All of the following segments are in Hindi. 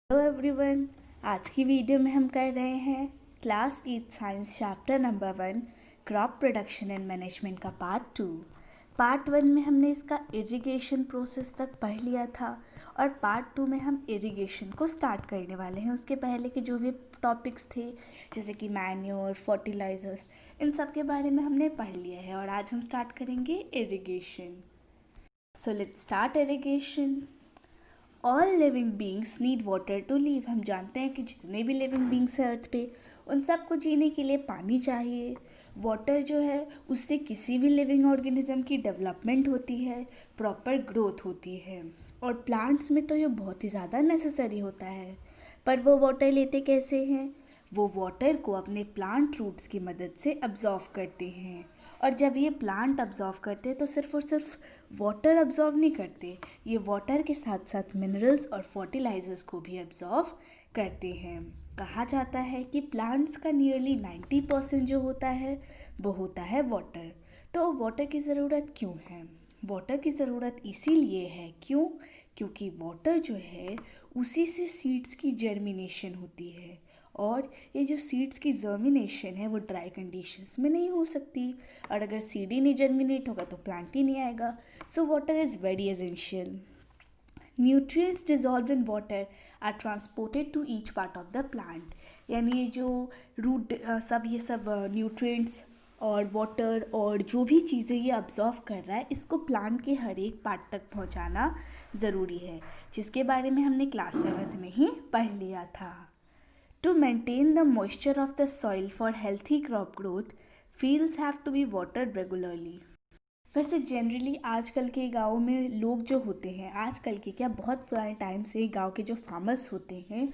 Hello everyone. आज की वीडियो में हम कर रहे हैं class 8 science chapter number 1 crop production and management का पार्ट 1 में हमने इसका इरिगेशन प्रोसेस तक पढ़ लिया था और पार्ट 2 में हम इरिगेशन को स्टार्ट करने वाले हैं। उसके पहले के जो भी टॉपिक्स थे जैसे कि मैन्योर, फर्टिलाइजर्स, इन सब के बारे में हमने पढ़ लिया है और आज हम स्टार्ट करेंगे irrigation. So let's start irrigation. All living beings need water to live. हम जानते हैं कि जितने भी लिविंग बींग्स हैं अर्थ पे, उन सबको जीने के लिए पानी चाहिए। वाटर जो है उससे किसी भी लिविंग ऑर्गेनिज्म की डेवलपमेंट होती है, प्रॉपर ग्रोथ होती है और प्लांट्स में तो ये बहुत ही ज़्यादा नेसेसरी होता है। पर वो वाटर लेते कैसे हैं? वो वाटर को अपने प्लांट रूट्स की मदद से अब्जॉर्व करते हैं और जब ये प्लांट अब्जॉर्व करते हैं तो सिर्फ और सिर्फ वाटर अब्जॉर्व नहीं करते, ये वाटर के साथ साथ मिनरल्स और फर्टिलाइजर्स को भी अब्जॉर्व करते हैं। कहा जाता है कि प्लांट्स का नियरली 90% जो होता है वो होता है वाटर। तो वाटर की ज़रूरत क्यों है? वाटर की ज़रूरत इसीलिए है क्योंकि वाटर जो है उसी से सीड्स की जर्मिनेशन होती है और ये जो सीड्स की जर्मिनेशन है वो ड्राई कंडीशंस में नहीं हो सकती और अगर सीड ही नहीं जर्मिनेट होगा तो प्लांट ही नहीं आएगा। So water is very essential. Nutrients dissolve in water are transported to each part of the plant. यानी ये जो रूट ये सब न्यूट्रिएंट्स और वाटर और जो भी चीज़ें ये अब्जॉर्व कर रहा है इसको प्लांट के हर एक पार्ट तक पहुंचाना ज़रूरी है, जिसके बारे में हमने क्लास 7 में ही पढ़ लिया था। To maintain the moisture of the soil for healthy crop growth, fields have to be watered regularly. वैसे जनरली आजकल के गाँव में लोग जो होते हैं, आजकल के क्या बहुत पुराने टाइम से गांव के जो फार्मर्स होते हैं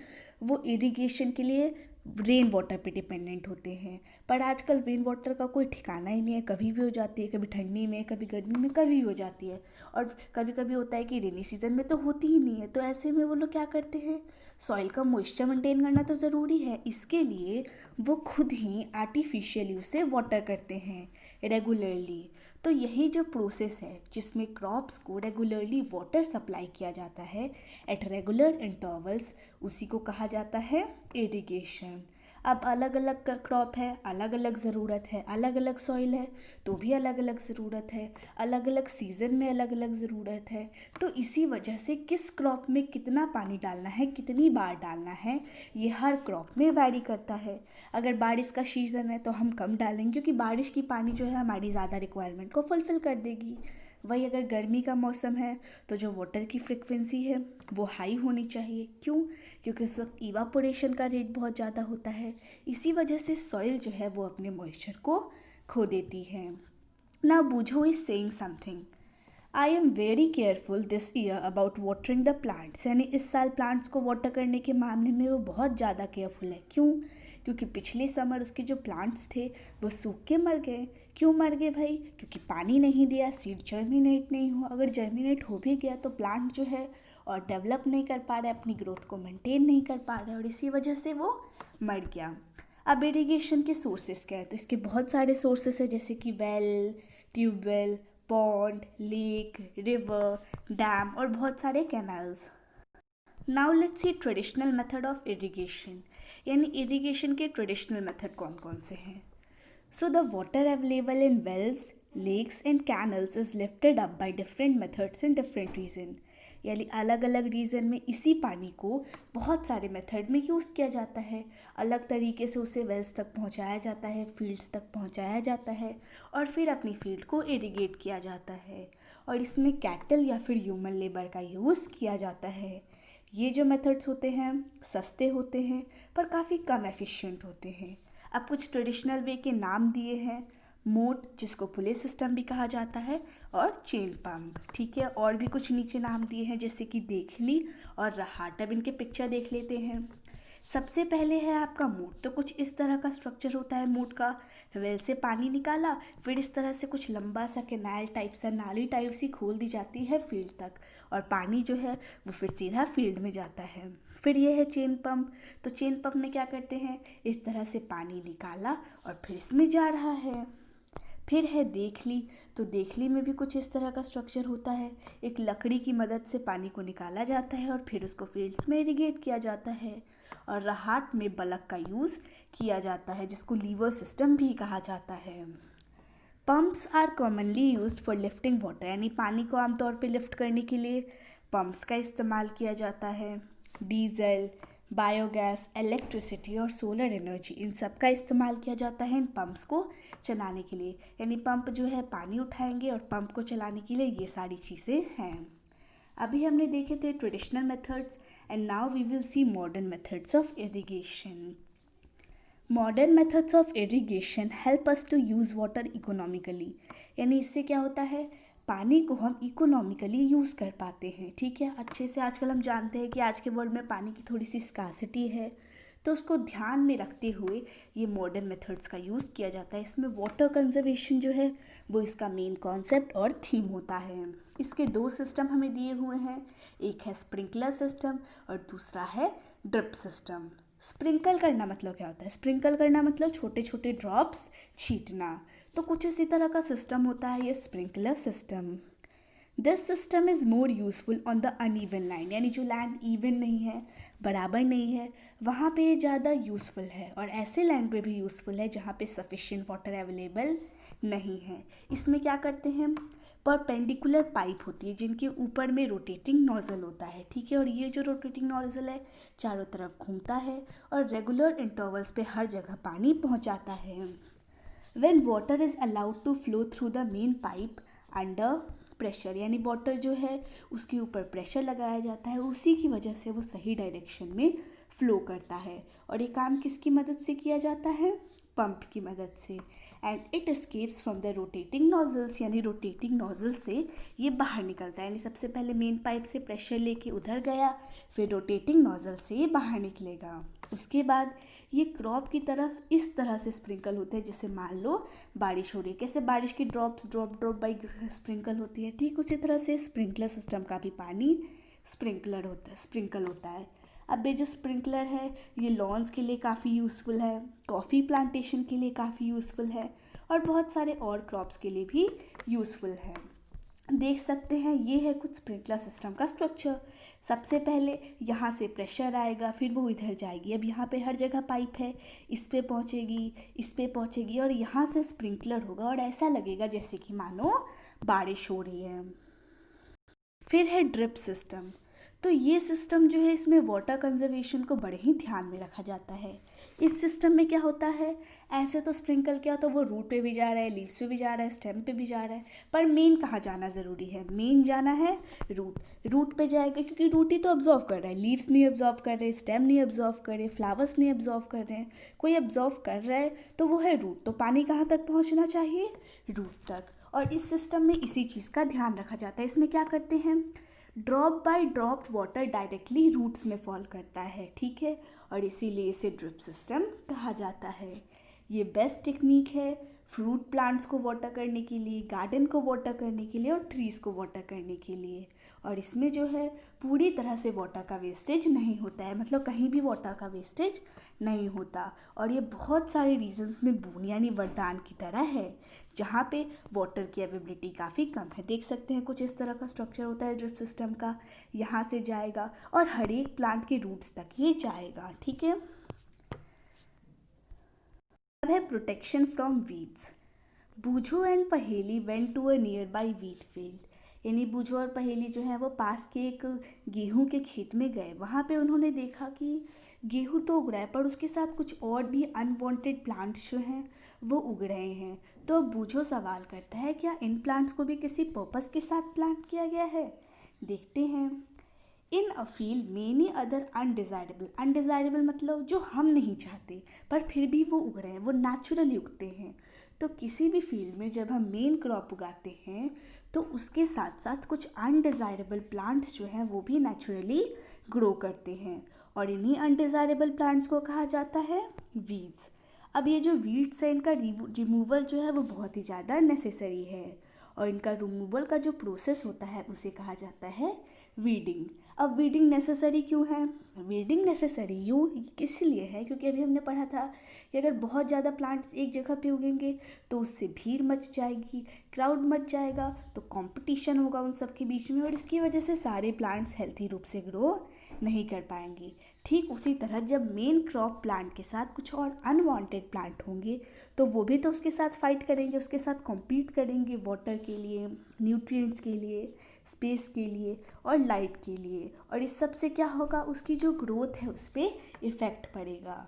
वो इरिगेशन के लिए रेन वाटर पे डिपेंडेंट होते हैं। पर आजकल रेन वाटर का कोई ठिकाना ही नहीं है, कभी भी हो जाती है, कभी ठंडी में, कभी गर्मी में, कभी भी हो जाती है और कभी कभी होता है कि रेनी सीजन में तो होती ही नहीं है। तो ऐसे में वो लोग क्या करते हैं, सॉइल का मॉइस्चर मेंटेन करना तो ज़रूरी है, इसके लिए वो खुद ही आर्टिफिशियली उसे वाटर करते हैं रेगुलरली। तो यही जो प्रोसेस है जिसमें क्रॉप्स को रेगुलरली वाटर सप्लाई किया जाता है एट रेगुलर इंटरवल्स, उसी को कहा जाता है इरिगेशन। अब अलग अलग क्रॉप है, अलग अलग ज़रूरत है, अलग अलग सॉइल है तो भी अलग अलग ज़रूरत है, अलग अलग सीज़न में अलग अलग ज़रूरत है। तो इसी वजह से किस क्रॉप में कितना पानी डालना है, कितनी बार डालना है, ये हर क्रॉप में वैरी करता है। अगर बारिश का सीज़न है तो हम कम डालेंगे क्योंकि बारिश की पानी जो है हमारी ज़्यादा रिक्वायरमेंट को फुलफ़िल कर देगी। वही अगर गर्मी का मौसम है तो जो वाटर की फ्रिक्वेंसी है वो हाई होनी चाहिए। क्योंकि उस वक्त इवापोरेशन का रेट बहुत ज़्यादा होता है, इसी वजह से सॉइल जो है वो अपने मॉइस्चर को खो देती है। ना Boojho is saying something. I am very careful this year about watering the plants. यानी इस साल प्लांट्स को वाटर करने के मामले में वो बहुत ज़्यादा केयरफुल है। क्योंकि पिछले समर उसके जो प्लांट्स थे वो सूख के मर गए। क्यों मर गए भाई? क्योंकि पानी नहीं दिया, सीड जर्मिनेट नहीं हुआ। अगर जर्मिनेट हो भी गया तो प्लांट जो है और डेवलप नहीं कर पा रहा है, अपनी ग्रोथ को मेंटेन नहीं कर पा रहा है और इसी वजह से वो मर गया। अब इरिगेशन के सोर्सेस क्या है? तो इसके बहुत सारे सोर्सेस है जैसे कि well, tubewell, pond, lake, river, dam और बहुत सारे canals. Now let's see traditional method of irrigation. यानी इरिगेशन के ट्रेडिशनल मेथड कौन कौन से हैं? So the water available in wells, lakes and canals is lifted up by different methods in different region. यानी अलग अलग रीजन में इसी पानी को बहुत सारे मेथड में यूज़ किया जाता है। अलग तरीके से उसे वेल्स तक पहुंचाया जाता है, फील्ड्स तक पहुंचाया जाता है और फिर अपनी फील्ड को इरिगेट किया जाता है और इसमें कैटल या फिर ह्यूमन लेबर का यूज़ किया जाता है। ये जो मेथड्स होते हैं सस्ते होते हैं पर काफ़ी कम एफिशिएंट होते हैं। अब कुछ ट्रेडिशनल वे के नाम दिए हैं, मोट जिसको पुले सिस्टम भी कहा जाता है और चेन पंप, ठीक है। और भी कुछ नीचे नाम दिए हैं जैसे कि देखली और रहाट। अब इनके पिक्चर देख लेते हैं। सबसे पहले है आपका मोट। तो कुछ इस तरह का स्ट्रक्चर होता है मोट का। वेल से पानी निकाला, फिर इस तरह से कुछ लंबा सा कैनाल टाइप सा, नाली टाइप सी खोल दी जाती है फील्ड तक और पानी जो है वो फिर सीधा फील्ड में जाता है। फिर ये है चेन पंप। तो चेन पंप में क्या करते हैं, इस तरह से पानी निकाला और फिर इसमें जा रहा है। फिर है देखली। तो देखली में भी कुछ इस तरह का स्ट्रक्चर होता है। एक लकड़ी की मदद से पानी को निकाला जाता है और फिर उसको फील्ड्स में इरिगेट किया जाता है। और रहाट में बलक का यूज़ किया जाता है, जिसको लीवर सिस्टम भी कहा जाता है। Pumps are commonly used for lifting water, यानी पानी को आमतौर पे लिफ्ट करने के लिए पंप्स का इस्तेमाल किया जाता है। डीजल, बायोगैस, इलेक्ट्रिसिटी और सोलर एनर्जी, इन सब का इस्तेमाल किया जाता है इन पंप्स को चलाने के लिए। यानी पंप जो है पानी उठाएंगे और पंप को चलाने के लिए ये सारी चीज़ें हैं। अभी हमने देखे थे traditional methods and now we will see modern methods of irrigation. Modern methods of irrigation help us to use water economically, यानी इससे क्या होता है, पानी को हम इकोनॉमिकली यूज़ कर पाते हैं। ठीक है, अच्छे से आजकल हम जानते हैं कि आज के वर्ल्ड में पानी की थोड़ी सी स्कार्सिटी है, तो उसको ध्यान में रखते हुए ये मॉडर्न मेथड्स का यूज़ किया जाता है। इसमें वाटर कंजर्वेशन जो है वो इसका मेन कॉन्सेप्ट और थीम होता है। इसके दो सिस्टम हमें दिए हुए हैं, एक है स्प्रिंकलर सिस्टम और दूसरा है ड्रिप सिस्टम। स्प्रिंकल करना मतलब क्या होता है, स्प्रिंकल करना मतलब छोटे छोटे ड्रॉप्स छींटना, तो कुछ इसी तरह का सिस्टम होता है ये sprinkler system. This system is more useful on the uneven land, यानी जो लैंड इवन नहीं है, बराबर नहीं है, वहाँ पे ये ज़्यादा यूज़फुल है। और ऐसे लैंड पे भी यूज़फुल है जहाँ पे सफिशिएंट वाटर अवेलेबल नहीं है। इसमें क्या करते हैं, परपेंडिकुलर पाइप होती है जिनके ऊपर में रोटेटिंग नोजल होता है। ठीक है, और ये जो रोटेटिंग नोजल है चारों तरफ घूमता है और रेगुलर इंटरवल्स पे हर जगह पानी पहुंचाता है। When water is allowed to flow through the main pipe under pressure, यानी वाटर जो है उसके ऊपर प्रेशर लगाया जाता है, उसी की वजह से वो सही डायरेक्शन में फ्लो करता है। और ये काम किसकी मदद से किया जाता है, पंप की मदद से। And it escapes from the rotating nozzles, यानी रोटेटिंग नोजल से ये बाहर निकलता है। यानी सबसे पहले मेन पाइप से प्रेशर लेके उधर गया, फिर रोटेटिंग नोजल से ये बाहर निकलेगा। उसके बाद ये क्रॉप की तरफ इस तरह से स्प्रिंकल होते हैं, जैसे मान लो बारिश हो रही है, कैसे बारिश की drops drop drop by sprinkle होती है, ठीक उसी तरह से स्प्रिंकलर सिस्टम का भी पानी स्प्रिंकल होता है। अब ये जो स्प्रिंकलर है ये लॉन्स के लिए काफ़ी यूज़फुल है, कॉफ़ी प्लांटेशन के लिए काफ़ी यूज़फुल है और बहुत सारे और क्रॉप्स के लिए भी यूज़फुल है। देख सकते हैं ये है कुछ स्प्रिंकलर सिस्टम का स्ट्रक्चर। सबसे पहले यहाँ से प्रेशर आएगा, फिर वो इधर जाएगी। अब यहाँ पे हर जगह पाइप है, इस पे पहुँचेगी और यहाँ से स्प्रिंकलर होगा और ऐसा लगेगा जैसे कि मानो बारिश हो रही है। फिर है ड्रिप सिस्टम। तो ये सिस्टम जो है इसमें वाटर कंजर्वेशन को बड़े ही ध्यान में रखा जाता है। इस सिस्टम में क्या होता है, ऐसे तो स्प्रिंकल क्या तो वो रूट पे भी जा रहा है, लीव्स पे भी जा रहा है, स्टेम पे भी जा रहा है, पर मेन कहाँ जाना ज़रूरी है, मेन जाना है रूट पे जाएगा, क्योंकि रूट ही तो ऑब्जॉर्व कर रहा है। लीव्स नहीं ऑब्जॉर्व कर रहे, स्टेम नहीं ऑब्जॉर्व कर रहे, फ्लावर्स नहीं ऑब्जॉर्व कर रहे हैं, कोई ऑब्जॉर्व कर रहा है तो वो है रूट। तो पानी कहाँ तक पहुँचना चाहिए, रूट तक। और इस सिस्टम में इसी चीज़ का ध्यान रखा जाता है। इसमें क्या करते हैं, drop by drop water directly roots में फॉल करता है। ठीक है, और इसीलिए इसे ड्रिप सिस्टम कहा जाता है। ये बेस्ट टेक्निक है फ्रूट प्लांट्स को वाटर करने के लिए, गार्डन को वाटर करने के लिए और ट्रीज़ को वाटर करने के लिए। और इसमें जो है पूरी तरह से वाटर का वेस्टेज नहीं होता है, मतलब कहीं भी वाटर का वेस्टेज नहीं होता। और ये बहुत सारे रीजन्स में बूंद यानी वरदान की तरह है, जहाँ पे वाटर की अवेलेबिलिटी काफ़ी कम है। देख सकते हैं कुछ इस तरह का स्ट्रक्चर होता है ड्रिप सिस्टम का, यहाँ से जाएगा और हर एक प्लांट के रूट्स तक ये जाएगा। ठीक है, अब है protection from weeds. Boojho and Paheli went to a nearby wheat field, यानी बूझो और पहेली जो है वो पास के एक गेहूं के खेत में गए। वहाँ पे उन्होंने देखा कि गेहूं तो उग रहा है पर उसके साथ कुछ और भी अनवांटेड प्लांट्स जो हैं वो उग रहे हैं। तो बूझो सवाल करता है क्या इन प्लांट्स को भी किसी पर्पस के साथ प्लांट किया गया है। देखते हैं। In a field many other undesirable मतलब जो हम नहीं चाहते पर फिर भी वो उग रहे हैं, वो नेचुरली उगते हैं। तो किसी भी फील्ड में जब हम मेन क्रॉप उगाते हैं तो उसके साथ साथ कुछ अनडिज़ायरेबल प्लांट्स जो हैं वो भी नेचुरली ग्रो करते हैं और इन्हीं अनडिज़ायरेबल प्लांट्स को कहा जाता है वीड्स। अब ये जो वीड्स है इनका रिमूवल जो है वो बहुत ही ज़्यादा नेसेसरी है और इनका रिमूवल का जो प्रोसेस होता है उसे कहा जाता है वीडिंग। अब वीडिंग नेसेसरी क्यों है? वीडिंग नेसेसरी यूँ इसलिए है क्योंकि अभी हमने पढ़ा था कि अगर बहुत ज़्यादा प्लांट्स एक जगह पे उगेंगे तो उससे भीड़ मच जाएगी, क्राउड मच जाएगा, तो कंपटीशन होगा उन सब के बीच में और इसकी वजह से सारे प्लांट्स हेल्थी रूप से ग्रो नहीं कर पाएंगे। ठीक उसी तरह जब मेन क्रॉप प्लांट के साथ कुछ और अनवांटेड प्लांट होंगे तो वो भी तो उसके साथ फाइट करेंगे, उसके साथ कॉम्पीट करेंगे वाटर के लिए, न्यूट्रिएंट्स के लिए, स्पेस के लिए और लाइट के लिए, और इस सब से क्या होगा, उसकी जो ग्रोथ है उस पर इफ़ेक्ट पड़ेगा।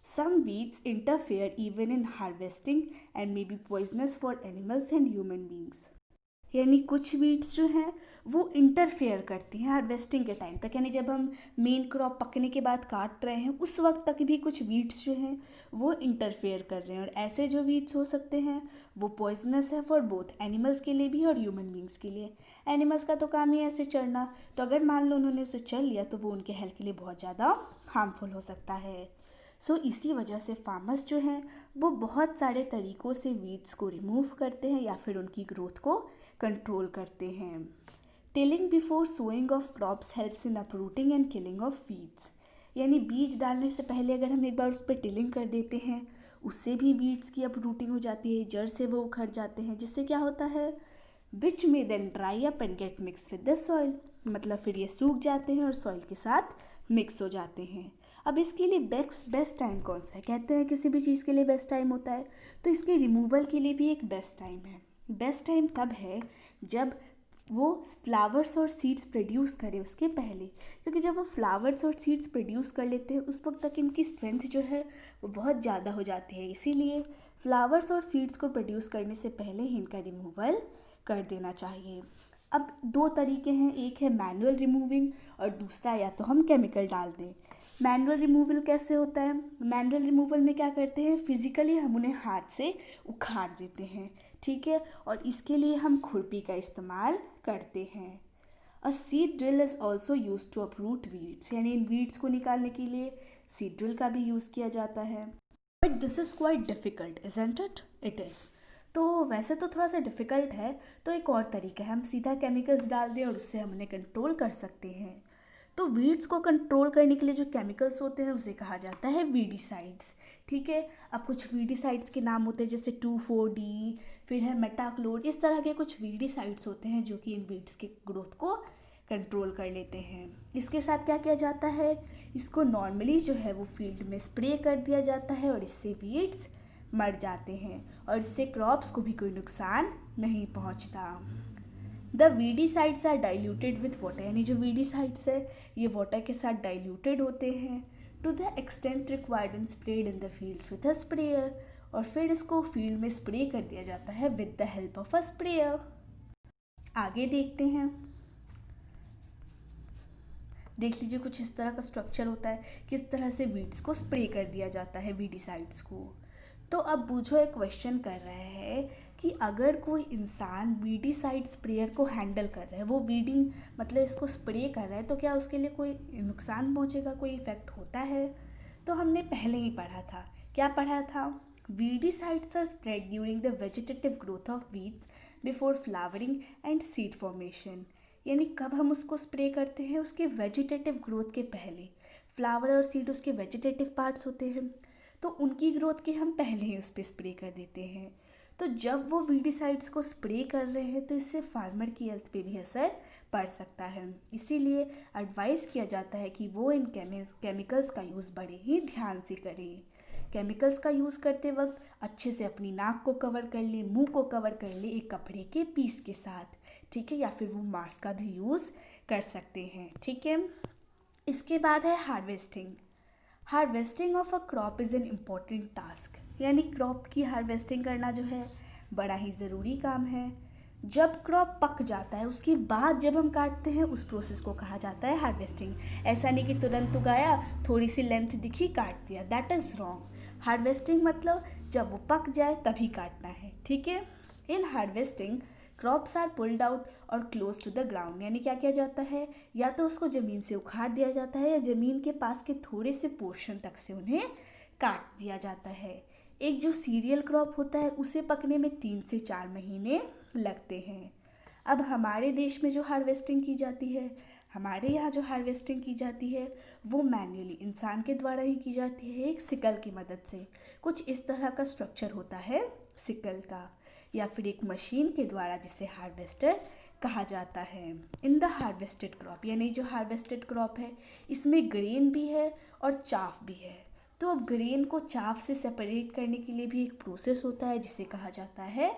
सम weeds interfere even in harvesting and may be poisonous for animals and human beings। यानी कुछ वीड्स जो हैं वो इंटरफेयर करती हैं हार्वेस्टिंग के टाइम तक, यानी जब हम मेन क्रॉप पकने के बाद काट रहे हैं उस वक्त तक भी कुछ वीड्स जो हैं वो इंटरफेयर कर रहे हैं, और ऐसे जो वीड्स हो सकते हैं वो पॉइजनस है फॉर बोथ एनिमल्स के लिए भी और ह्यूमन बींग्स के लिए। एनिमल्स का तो काम ही ऐसे चढ़ना, तो अगर मान लो उन्होंने उसे चल लिया तो वो उनके हेल्थ के लिए बहुत ज़्यादा हार्मफुल हो सकता है। इसी वजह से फार्मर्स जो हैं वो बहुत सारे तरीक़ों से वीड्स को रिमूव करते हैं या फिर उनकी ग्रोथ को कंट्रोल करते हैं। Tilling before sowing of crops helps in uprooting and killing of weeds. यानी बीज डालने से पहले अगर हम एक बार उस पर टिलिंग कर देते हैं उससे भी वीड्स की अपरूटिंग हो जाती है, जड़ से वो उखड़ जाते हैं, जिससे क्या होता है, विच में then dry up and get mix with the soil. मतलब फिर ये सूख जाते हैं और सॉइल के साथ मिक्स हो जाते हैं। अब इसके लिए बेस्ट टाइम कौन सा है? कहते हैं किसी भी चीज़ के लिए बेस्ट टाइम होता है, तो इसके रिमूवल के लिए भी एक बेस्ट टाइम है। बेस्ट टाइम तब है जब वो फ्लावर्स और सीड्स प्रोड्यूस करे उसके पहले, क्योंकि जब वो फ्लावर्स और सीड्स प्रोड्यूस कर लेते हैं उस वक्त तक इनकी स्ट्रेंथ जो है वो बहुत ज़्यादा हो जाती है, इसीलिए फ्लावर्स और सीड्स को प्रोड्यूस करने से पहले ही इनका रिमूवल कर देना चाहिए। अब दो तरीके हैं, एक है मैनुअल रिमूविंग और दूसरा या तो हम केमिकल डाल दें। मैनुअल रिमूवल कैसे होता है? मैनुअल रिमूवल में क्या करते हैं, फिजिकली हम उन्हें हाथ से उखाड़ देते हैं, ठीक है, और इसके लिए हम खुरपी का इस्तेमाल करते हैं। A seed drill is also use to uproot weeds. यानी इन वीड्स को निकालने के लिए सीड ड्रिल का भी यूज़ किया जाता है। But this is quite difficult, isn't it? It is. तो वैसे तो थोड़ा सा डिफ़िकल्ट है, तो एक और तरीका है, हम सीधा केमिकल्स डाल दें और उससे हम उन्हें कंट्रोल कर सकते हैं। तो वीड्स को कंट्रोल करने के लिए जो केमिकल्स होते हैं उसे कहा जाता है वीडिसाइड्स, ठीक है। अब कुछ वीडिसाइड्स के नाम होते हैं जैसे 2,4-D, फिर है मेटाक्लोड, इस तरह के कुछ वीडिसाइड्स होते हैं जो कि इन वीड्स के ग्रोथ को कंट्रोल कर लेते हैं। इसके साथ क्या किया जाता है, इसको नॉर्मली जो है वो फील्ड में स्प्रे कर दिया जाता है और इससे वीड्स मर जाते हैं और इससे क्रॉप्स को भी कोई नुकसान नहीं पहुंचता। The weedicides are diluted with water. यानी जो वीडिसाइड्स है ये वाटर के साथ डाइल्यूटेड होते हैं to the extent required and spread in the fields with a sprayer, और फिर इसको फील्ड में स्प्रे कर दिया जाता है with the help of a sprayer. आगे देखते हैं, देख लीजिए कुछ इस तरह का स्ट्रक्चर होता है, किस तरह से वीड्स को स्प्रे कर दिया जाता है वीडिसाइड्स को। तो अब बूझो एक क्वेश्चन कर रहे हैं कि अगर कोई इंसान वीडिसाइड स्प्रेयर को हैंडल कर रहा है, वो वीडिंग मतलब इसको स्प्रे कर रहा है, तो क्या उसके लिए कोई नुकसान पहुंचेगा, कोई इफेक्ट होता है? तो हमने पहले ही पढ़ा था, क्या पढ़ा था, weedicides are spread during the vegetative growth of weeds before flowering and seed formation. यानी कब हम उसको स्प्रे करते हैं, उसके वेजिटेटिव ग्रोथ के पहले। फ्लावर और सीड उसके वेजिटेटिव पार्ट्स होते हैं, तो उनकी ग्रोथ के हम पहले ही उस पर स्प्रे कर देते हैं। तो जब वो वीडिसाइड्स को स्प्रे कर रहे हैं तो इससे फार्मर की हेल्थ पे भी असर पड़ सकता है, इसीलिए एडवाइस किया जाता है कि वो इन केमिकल्स का यूज़ बड़े ही ध्यान से करें। केमिकल्स का यूज़ करते वक्त अच्छे से अपनी नाक को कवर कर ले, मुंह को कवर कर ले एक कपड़े के पीस के साथ, ठीक है, या फिर वो मास्क का भी यूज़ कर सकते हैं, ठीक है। इसके बाद है harvesting. Harvesting of a crop is an important task. यानी क्रॉप की हार्वेस्टिंग करना जो है बड़ा ही ज़रूरी काम है। जब क्रॉप पक जाता है उसके बाद जब हम काटते हैं उस प्रोसेस को कहा जाता है हार्वेस्टिंग। ऐसा नहीं कि तुरंत उगाया, थोड़ी सी लेंथ दिखी, काट दिया, दैट इज़ रॉन्ग। हार्वेस्टिंग मतलब जब वो पक जाए तभी काटना है, ठीक है। In harvesting crops are pulled out or close to the ground. यानी क्या किया जाता है, या तो उसको ज़मीन से उखाड़ दिया जाता है या ज़मीन के पास के थोड़े से पोर्शन तक से उन्हें काट दिया जाता है। एक जो सीरियल क्रॉप होता है उसे पकने में 3 से 4 महीने लगते हैं। अब हमारे देश में जो हार्वेस्टिंग की जाती है, हमारे यहाँ जो हार्वेस्टिंग की जाती है वो मैन्युअली इंसान के द्वारा ही की जाती है, एक सिकल की मदद से। कुछ इस तरह का स्ट्रक्चर होता है सिकल का, या फिर एक मशीन के द्वारा जिसे हार्वेस्टर कहा जाता है। इन द हार्वेस्टेड क्रॉप, यानी जो हार्वेस्टेड क्रॉप है इसमें ग्रेन भी है और चाफ भी है। तो अब ग्रेन को चाफ से सेपरेट करने के लिए भी एक प्रोसेस होता है जिसे कहा जाता है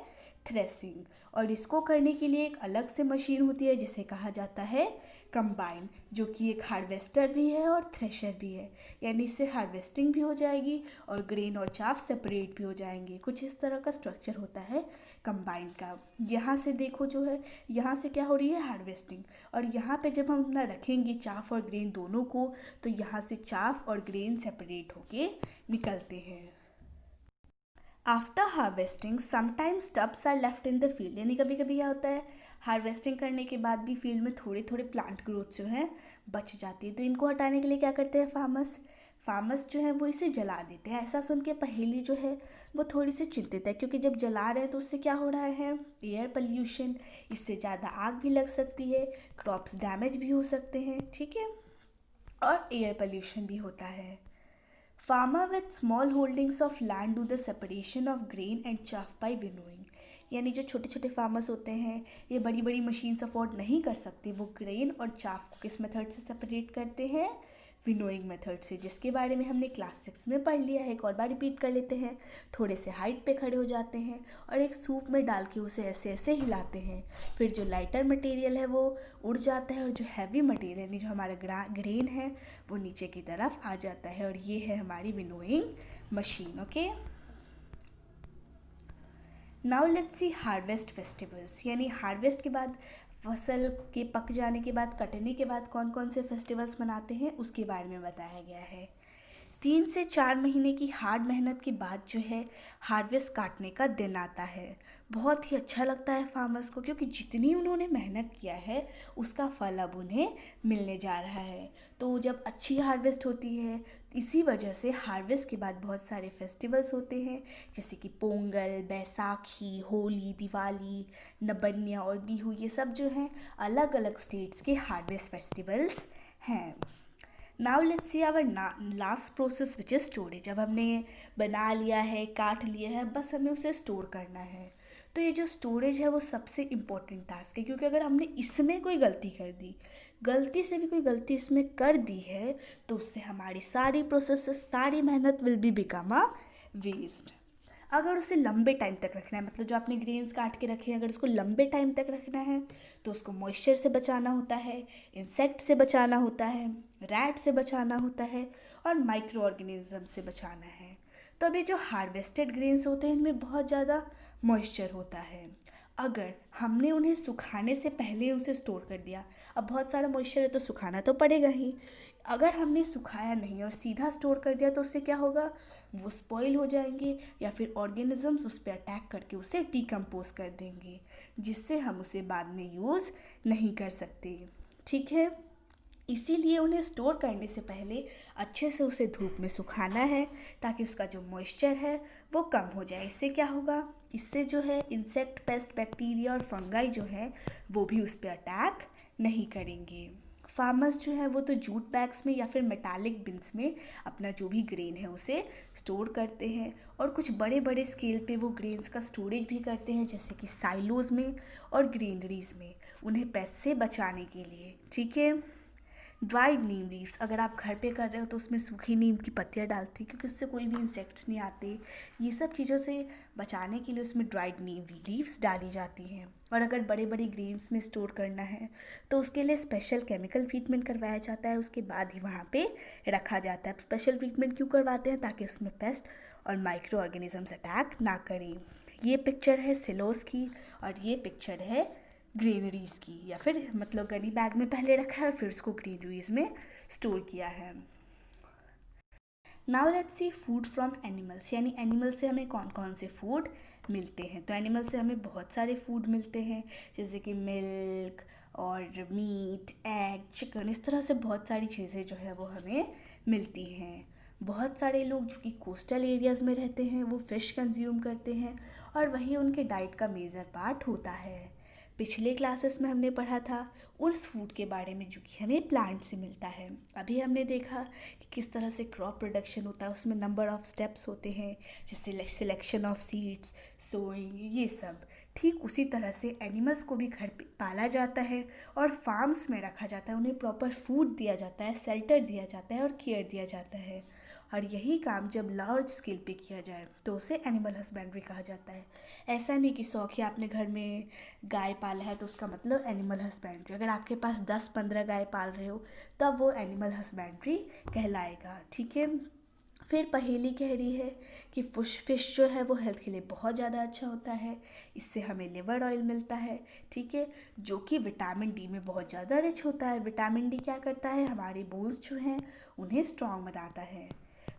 थ्रेसिंग, और इसको करने के लिए एक अलग से मशीन होती है जिसे कहा जाता है कंबाइन, जो कि एक हार्वेस्टर भी है और थ्रेशर भी है। यानी इससे हार्वेस्टिंग भी हो जाएगी और ग्रेन और चाफ सेपरेट भी हो जाएंगे। कुछ इस तरह का स्ट्रक्चर होता है कंबाइन का। यहाँ से देखो जो है, यहाँ से क्या हो रही है हार्वेस्टिंग, और यहाँ पे जब हम अपना रखेंगे चाफ और ग्रेन दोनों को, तो यहाँ से चाफ और ग्रेन सेपरेट होके निकलते हैं। After harvesting sometimes stubs are left in the field, यानी कभी कभी क्या होता है हार्वेस्टिंग करने के बाद भी फील्ड में थोड़े थोड़े प्लांट ग्रोथ जो है बच जाती है। तो इनको हटाने के लिए क्या करते हैं फार्मर्स जो है वो इसे जला देते हैं। ऐसा सुन के पहेली जो है वो थोड़ी सी चिंतित है, क्योंकि जब जला रहे हैं तो उससे क्या हो रहा है एयर पोल्यूशन, इससे ज़्यादा आग भी लग सकती है, क्रॉप्स डैमेज भी हो सकते हैं, ठीक है, और एयर पोल्यूशन भी होता है। Farmer with small holdings of land do the separation of grain and chaff by winnowing, यानी जो छोटे छोटे फार्मर्स होते हैं ये बड़ी बड़ी मशीन्स अफोर्ड नहीं कर सकते, वो ग्रेन और चाफ को किस मेथड से सेपरेट करते हैं, विनोइंग मेथड से, जिसके बारे में हमने क्लास 6 में पढ़ लिया है। एक और बार रिपीट कर लेते हैं। थोड़े से हाइट पे खड़े हो जाते हैं और एक सूप में डाल के उसे ऐसे ऐसे हिलाते हैं, फिर जो लाइटर मटेरियल है वो उड़ जाता है और जो हैवी मटेरियल यानी जो हमारा ग्रेन है वो नीचे की तरफ आ जाता है, और ये है हमारी winnowing machine. Okay, now let's C harvest festivals, यानी हार्वेस्ट के बाद फसल के पक जाने के बाद, कटने के बाद कौन कौन से फेस्टिवल्स मनाते हैं उसके बारे में बताया गया है। 3 से 4 महीने की हार्ड मेहनत के बाद जो है हार्वेस्ट काटने का दिन आता है। बहुत ही अच्छा लगता है फार्मर्स को, क्योंकि जितनी उन्होंने मेहनत किया है उसका फल अब उन्हें मिलने जा रहा है। तो जब अच्छी हार्वेस्ट होती है, इसी वजह से हार्वेस्ट के बाद बहुत सारे फेस्टिवल्स होते हैं, जैसे कि पोंगल, बैसाखी, होली, दिवाली, नबन्या और बिहू, ये सब जो हैं अलग अलग स्टेट्स के हार्वेस्ट फेस्टिवल्स हैं। Now let's see our last process which is storage. अब हमने बना लिया है, काट लिया है, बस हमें उसे स्टोर करना है। तो ये जो स्टोरेज है वो सबसे इम्पोर्टेंट टास्क है, क्योंकि अगर हमने इसमें कोई गलती कर दी, गलती से भी कोई गलती इसमें कर दी है, तो उससे हमारी सारी प्रोसेस, सारी मेहनत will be become a waste. अगर उसे लंबे टाइम तक रखना है, मतलब जो आपने ग्रेन्स काट के रखे हैं अगर उसको लंबे टाइम तक रखना है, तो उसको मॉइस्चर से बचाना होता है, इंसेक्ट से बचाना होता है, रैट से बचाना होता है, और माइक्रो ऑर्गेनिज्म से बचाना है। तो अभी जो हार्वेस्टेड ग्रेन्स होते हैं इनमें बहुत ज़्यादा मॉइस्चर होता है। अगर हमने उन्हें सुखाने से पहले उसे स्टोर कर दिया, अब बहुत सारा मॉइस्चर है तो सुखाना तो पड़ेगा ही, अगर हमने सुखाया नहीं और सीधा स्टोर कर दिया तो उससे क्या होगा, वो स्पॉइल हो जाएंगे, या फिर ऑर्गेनिजम्स उस पर अटैक करके उसे डिकम्पोज कर देंगे, जिससे हम उसे बाद में यूज़ नहीं कर सकते, ठीक है। इसीलिए उन्हें स्टोर करने से पहले अच्छे से उसे धूप में सुखाना है, ताकि उसका जो मॉइस्चर है वो कम हो जाए। इससे क्या होगा, इससे जो है इंसेक्ट, पेस्ट, बैक्टीरिया और फंगाई जो है वो भी उस पर अटैक नहीं करेंगे। फार्मर्स जो है वो तो जूट बैग्स में या फिर मेटालिक बिन्स में अपना जो भी ग्रेन है उसे स्टोर करते हैं, और कुछ बड़े बड़े स्केल पे वो ग्रेन्स का स्टोरेज भी करते हैं, जैसे कि साइलोज़ में और ग्रेनरीज में, उन्हें पेस्ट से बचाने के लिए, ठीक है। ड्राइड नीम लीव्स, अगर आप घर पे कर रहे हो तो उसमें सूखी नीम की पत्तियाँ डालते हैं, क्योंकि उससे कोई भी इंसेक्ट्स नहीं आते। ये सब चीज़ों से बचाने के लिए उसमें ड्राइड नीम लीव्स डाली जाती हैं। और अगर बड़े बड़े ग्रेन्स में स्टोर करना है तो उसके लिए स्पेशल केमिकल ट्रीटमेंट करवाया जाता है, उसके बाद ही वहाँ पे रखा जाता है। स्पेशल ट्रीटमेंट क्यों करवाते हैं, ताकि उसमें पेस्ट और माइक्रो ऑर्गेनिजम्स अटैक ना करें। ये पिक्चर है सिलोस की और ये पिक्चर है ग्रेनरीज की, या फिर मतलब गनी बैग में पहले रखा है और फिर उसको ग्रेनरीज में स्टोर किया है। Now let's sea food from animals, यानी एनिमल से हमें कौन कौन से फूड मिलते हैं। तो एनिमल से हमें बहुत सारे फूड मिलते हैं, जैसे कि मिल्क और मीट, एग, चिकन, इस तरह से बहुत सारी चीज़ें जो है वो हमें मिलती हैं। बहुत सारे लोग जो कि कोस्टल एरियाज़ में रहते हैं वो फ़िश कंज्यूम करते हैं, और वही उनके डाइट का मेजर पार्ट होता है। पिछले क्लासेस में हमने पढ़ा था उस फूड के बारे में जो कि हमें प्लांट से मिलता है। अभी हमने देखा कि किस तरह से क्रॉप प्रोडक्शन होता है, उसमें नंबर ऑफ स्टेप्स होते हैं, जैसे सिलेक्शन ऑफ सीड्स, सोइंग, ये सब। ठीक उसी तरह से एनिमल्स को भी घर पे पाला जाता है और फार्म्स में रखा जाता है, उन्हें प्रॉपर फूड दिया जाता है, शेल्टर दिया जाता है और केयर दिया जाता है। और यही काम जब लार्ज स्केल पे किया जाए तो उसे एनिमल हस्बेंड्री कहा जाता है। ऐसा नहीं कि शौक ही आपने घर में गाय पाला है तो उसका मतलब एनिमल हस्बेंड्री। अगर आपके पास 10-15 गाय पाल रहे हो तब वो एनिमल हस्बेंड्री कहलाएगा, ठीक है। फिर पहेली कह रही है कि फिश जो है वो हेल्थ के लिए बहुत ज़्यादा अच्छा होता है, इससे हमें लिवर ऑयल मिलता है, ठीक है, जो कि विटामिन डी में बहुत ज़्यादा रिच होता है। विटामिन डी क्या करता है, हमारे बोन्स जो हैं उन्हें स्ट्रॉन्ग बनाता है।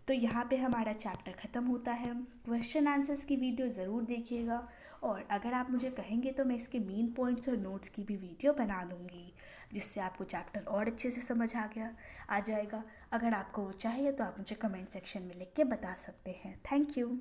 तो यहाँ पे हमारा चैप्टर ख़त्म होता है। क्वेश्चन आंसर्स की वीडियो ज़रूर देखिएगा, और अगर आप मुझे कहेंगे तो मैं इसके मेन पॉइंट्स और नोट्स की भी वीडियो बना दूँगी, जिससे आपको चैप्टर और अच्छे से समझ आ जाएगा। अगर आपको वो चाहिए तो आप मुझे कमेंट सेक्शन में लिख के बता सकते हैं। Thank you.